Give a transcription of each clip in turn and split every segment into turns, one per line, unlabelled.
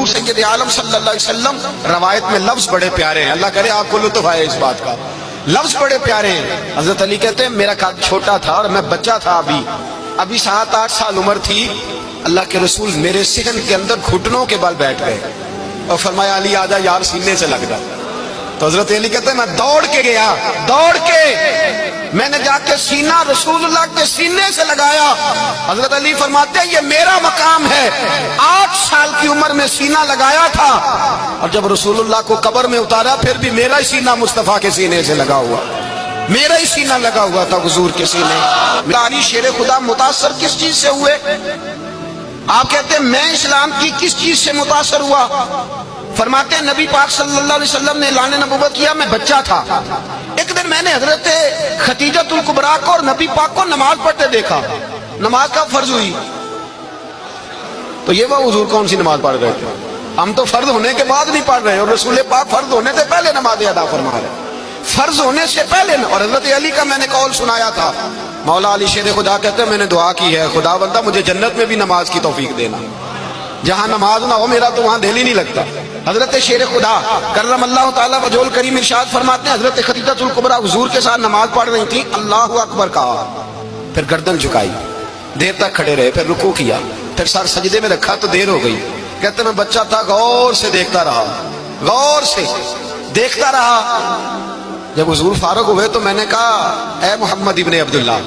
حضور سید عالم صلی اللہ علیہ وسلم روایت میں لفظ بڑے پیارے ہیں، اللہ کرے آپ کو لطف آئے اس بات کا، لفظ بڑے پیارے ہیں۔ حضرت علی کہتے ہیں میرا قد چھوٹا تھا اور میں بچہ تھا، ابھی 7-8 سال عمر تھی، اللہ کے رسول میرے صحن کے اندر گھٹنوں کے بل بیٹھ گئے اور فرمایا علی آجا یار سینے سے لگ جا۔ تو حضرت علی کہتے ہیں میں دوڑ کے گیا، دوڑ کے میں نے جا کے سینہ رسول اللہ کے سینے سے لگایا۔ حضرت علی فرماتے ہیں یہ میرا مقام ہے، 8 سال کی عمر میں سینہ لگایا تھا، اور جب رسول اللہ کو قبر میں اتارا پھر بھی میرا ہی سینہ مصطفیٰ کے سینے سے لگا ہوا، میرا ہی سینہ لگا ہوا تھا حضور کے سینے۔ علی شیر خدا متاثر کس چیز سے ہوئے؟ آپ کہتے ہیں میں اسلام کی کس چیز سے متاثر ہوا؟ فرماتے ہیں نبی پاک صلی اللہ علیہ وسلم نے اعلان نبوت کیا، میں بچہ تھا، ایک دن میں نے حضرت خدیجۃ الکبریٰ کو اور نبی پاک کو نماز پڑھتے دیکھا۔ نماز کب فرض ہوئی؟ تو یہ وہ حضور کون سی نماز پڑھ رہے تھے؟ ہم تو فرض ہونے کے بعد نہیں پڑھ رہے، اور رسول پاک فرض ہونے سے پہلے نماز ادا فرما رہے، فرض ہونے سے پہلے۔ اور حضرت علی کا میں نے قول سنایا تھا، مولا علی شیر خدا کہتے ہیں میں نے دعا کی ہے خدا بندہ مجھے جنت میں بھی نماز کی توفیق دینا، جہاں نماز نہ ہو میرا تو وہاں دل ہی نہیں لگتا۔ حضرت شیر خدا کرم اللہ تعالیٰ وجہ الکریم ارشاد فرماتے ہیں حضرت خدیجۃ الکبریٰ حضور کے ساتھ نماز پڑھ رہی تھی، اللہ اکبر کہا، پھر گردن جھکائی، دیر تک کھڑے رہے، پھر رکوع کیا، پھر سر سجدے میں رکھا تو دیر ہو گئی۔ کہتے میں بچہ تھا، غور سے دیکھتا رہا، غور سے دیکھتا رہا۔ جب حضور فارغ ہوئے تو میں نے کہا اے محمد ابن عبداللہ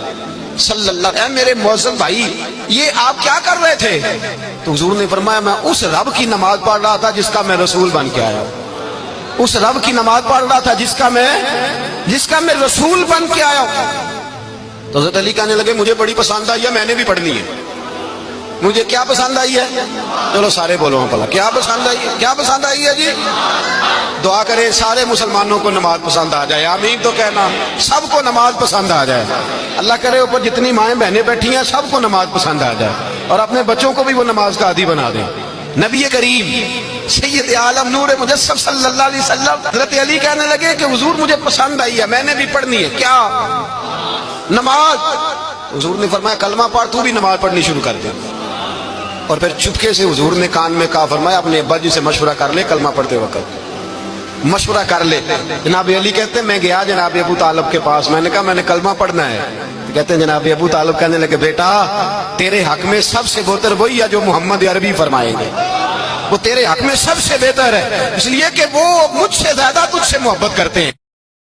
صلی اللہ، اے میرے معزز بھائی یہ آپ کیا کر رہے تھے؟ تو حضور نے فرمایا میں اس رب کی نماز پڑھ رہا تھا جس کا میں رسول بن کے آیا ہوں، اس رب کی نماز پڑھ رہا تھا جس کا میں رسول بن کے آیا ہوں۔ تو حضرت علی کہنے لگے مجھے بڑی پسند آئی ہے، میں نے بھی پڑھنی ہے۔ مجھے کیا پسند آئی ہے؟ چلو سارے بولو پلا کیا پسند آئی ہے؟ کیا پسند آئی ہے جی؟ دعا کریں سارے مسلمانوں کو نماز پسند آ جائے، آمین تو کہنا، سب کو نماز پسند آ جائے۔ اللہ کرے اوپر جتنی مائیں بہنیں بیٹھی ہیں سب کو نماز پسند آ جائے، اور اپنے بچوں کو بھی وہ نماز کا عادی بنا دیں۔ نبی کریم سید عالم نور مجسم صلی اللہ علیہ وسلم حضرت علی کہنے لگے کہ حضور مجھے پسند آئی ہے، میں نے بھی پڑھنی ہے، کیا؟ نماز۔ حضور نے فرمایا کلمہ پڑھ، تو بھی نماز پڑھنی شروع کر دے۔ اور پھر چپکے سے حضور نے کان میں کہا، فرمایا اپنے ابا جی سے مشورہ کر لے، کلمہ پڑھتے وقت مشورہ کر لے۔ جناب علی کہتے ہیں میں گیا جناب ابو طالب کے پاس، میں نے کہا میں نے کلمہ پڑھنا ہے۔ کہتے ہیں جناب ابو طالب کہنے لگے بیٹا تیرے حق میں سب سے بہتر وہی ہے جو محمد عربی فرمائیں گے، وہ تیرے حق میں سب سے بہتر ہے، اس لیے کہ وہ مجھ سے زیادہ تجھ سے محبت کرتے ہیں۔